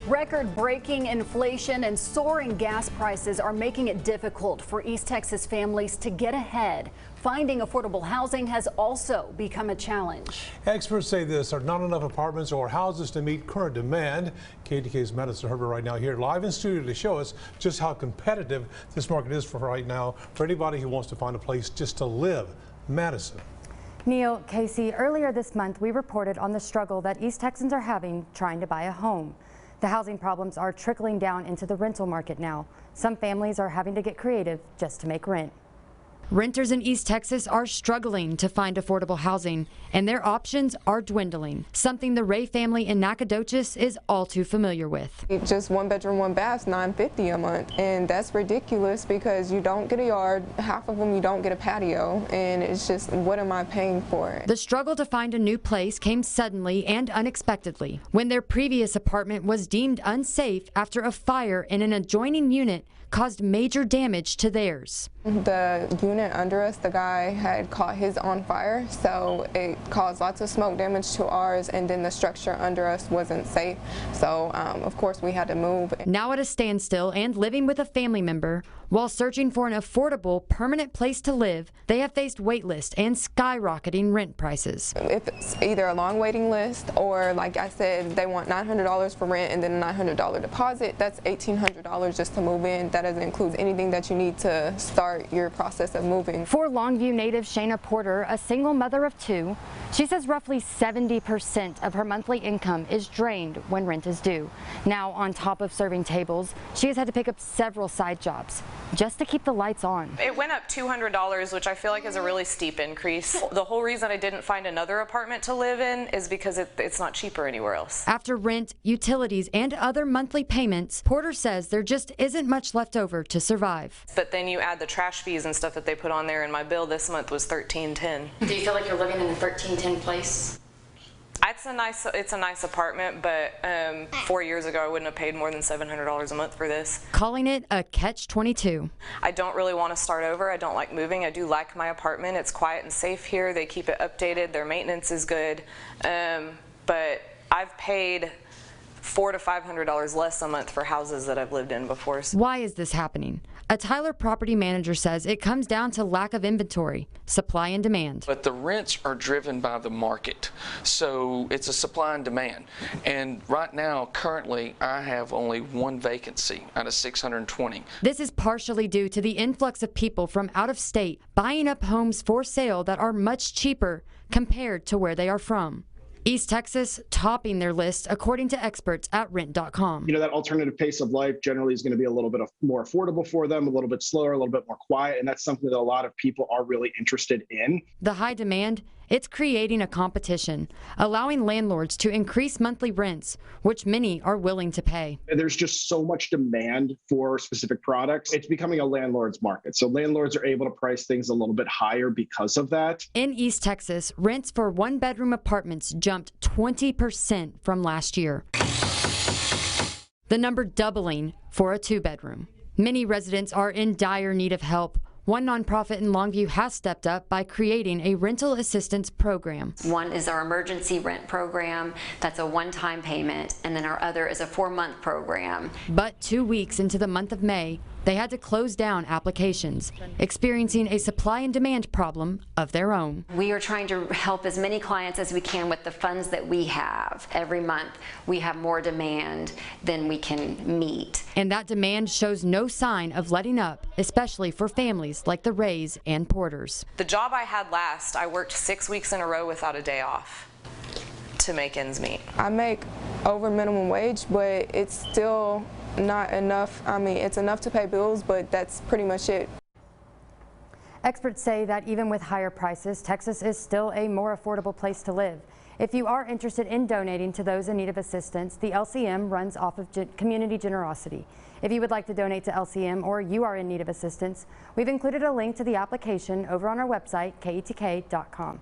Record-breaking inflation and soaring gas prices are making it difficult for East Texas families to get ahead. Finding affordable housing has also become a challenge. Experts say there are not enough apartments or houses to meet current demand. KTK's Madison Herbert right now here live in studio to show us just how competitive this market is for right now for anybody who wants to find a place just to live. Madison. Neil, Casey, earlier this month we reported on the struggle that East Texans are having trying to buy a home. The housing problems are trickling down into the rental market now. Some families are having to get creative just to make rent. Renters in East Texas are struggling to find affordable housing, and their options are dwindling, something the Ray family in Nacogdoches is all too familiar with. Just one bedroom, one bath, $950 a month, and that's ridiculous because you don't get a yard, half of them you don't get a patio, and it's just, what am I paying for? The struggle to find a new place came suddenly and unexpectedly when their previous apartment was deemed unsafe after a fire in an adjoining unit caused major damage to theirs. The unit under us, the guy had caught his on fire, so it caused lots of smoke damage to ours, and then the structure under us wasn't safe, so of course we had to move. Now at a standstill and living with a family member, while searching for an affordable, permanent place to live, they have faced wait lists and skyrocketing rent prices. If it's either a long waiting list or, like I said, they want $900 for rent and then a $900 deposit, that's $1,800 just to move in. That doesn't include anything that you need to start your process of moving. For Longview native Shayna Porter, a single mother of two, she says roughly 70% of her monthly income is drained when rent is due. Now, on top of serving tables, she has had to pick up several side jobs just to keep the lights on. It went up $200, which I feel like is a really steep increase. The whole reason I didn't find another apartment to live in is because it's not cheaper anywhere else. After rent, utilities, and other monthly payments, Porter says there just isn't much left over to survive. But then you add the trash fees and stuff that they put on there, and my bill this month was $1,310. Do you feel like you're living in a $1,310 place? It's a nice apartment, but 4 years ago I wouldn't have paid more than $700 a month for this. Calling it a catch-22. I don't really want to start over. I don't like moving. I do like my apartment. It's quiet and safe here. They keep it updated. Their maintenance is good. But I've paid $400 to $500 less a month for houses that I've lived in before. Why is this happening? A Tyler property manager says it comes down to lack of inventory, supply and demand. But the rents are driven by the market, so it's a supply and demand. And right now, currently, I have only one vacancy out of 620. This is partially due to the influx of people from out of state buying up homes for sale that are much cheaper compared to where they are from. East Texas topping their list according to experts at rent.com. You know, that alternative pace of life generally is going to be a little bit more affordable for them, a little bit slower, a little bit more quiet, and that's something that a lot of people are really interested in. The high demand, it's creating a competition, allowing landlords to increase monthly rents, which many are willing to pay. There's just so much demand for specific products. It's becoming a landlord's market. So landlords are able to price things a little bit higher because of that. In East Texas, rents for one-bedroom apartments jumped 20% from last year. The number doubling for a two-bedroom. Many residents are in dire need of help. One nonprofit in Longview has stepped up by creating a rental assistance program. One is our emergency rent program. That's a one-time payment, and then our other is a 4-month program. But 2 weeks into the month of May, they had to close down applications, experiencing a supply and demand problem of their own. We are trying to help as many clients as we can with the funds that we have. Every month we have more demand than we can meet. And that demand shows no sign of letting up, especially for families like the Rays and Porters. The job I had last, I worked 6 weeks in a row without a day off to make ends meet. I make over minimum wage, but it's still not enough. I mean, it's enough to pay bills, but that's pretty much it. Experts say that even with higher prices, Texas is still a more affordable place to live. If you are interested in donating to those in need of assistance, the LCM runs off of community generosity. If you would like to donate to LCM or you are in need of assistance, we've included a link to the application over on our website, ketk.com.